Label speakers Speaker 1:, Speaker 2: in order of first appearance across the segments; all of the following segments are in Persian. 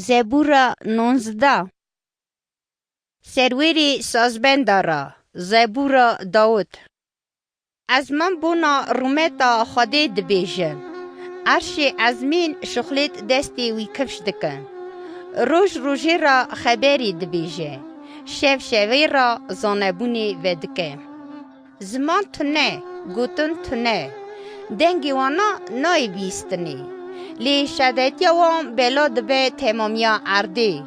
Speaker 1: زبور 19 سروری سازبندارا زبور داود از من بونا رومتا خاده دبیجن عرش ازمین شخلت دستی وی کفش دکن روش روژی را خبری دبیجه شف شوی را زانبونی ودکه زمان تونه گوتن تونه دنگی وانا نای بیستنی لی شدیتی وان بلا دبه تمامیا عردی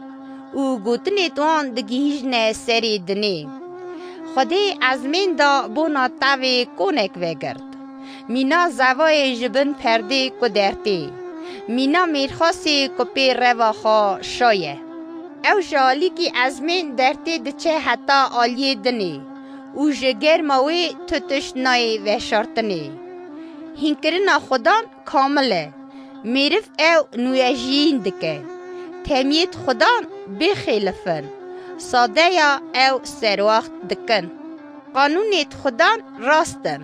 Speaker 1: او گوتنی توان دگیجن سری دنی خودی ازمین دا بونا تاوی کونک وگرد مینا زوای جبن پرده کدرتی مینا میرخاسی کپی رواخا شایه او جالی کی ازمین درتی دچه حتی آلیه دنی او جگر موی تتش نای و شرطنی هینکرنا خودان کامله میرف او نویجین دکه تمیت خودان بخیلفن ساده یا او سرواخت دکن قانونیت خودان راستن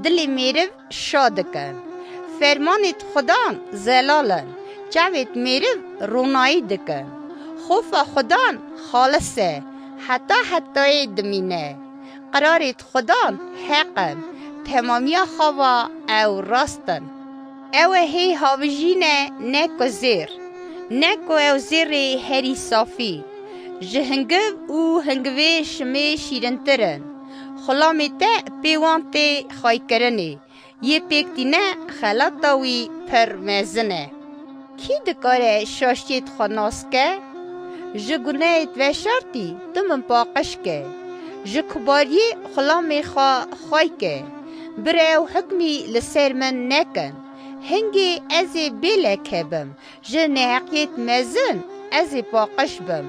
Speaker 1: دلی میرف شادکن فرمانیت خودان زلالن جویت میرف رونایی دکن خوف خودان خالصه حتی دمینه قراریت خودان حقن تمامی خوا او راستن او هی هاوجینه نکو زیر نکو او زیر هری صافی جهنگو او هنگوی شمی شیرنترن خلامی ته پیوان ته خای کرنی یه پیکتینه خلاطاوی پرمزنه کی دکاره شاشتیت خناس که؟ جگونه و شرطی تمن پاقش که جکباری خلامی خای که بره و حکمی لسر من نکن هنگی ازی بیله کبم جنه حقیت مزن ازی پاقش بم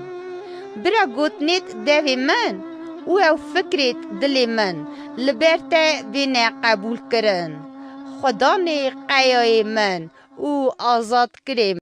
Speaker 1: برا گوتنیت دوی من او فکریت دلی من لبرته بینه قبول کرن خدا نی قیای من او آزاد کریم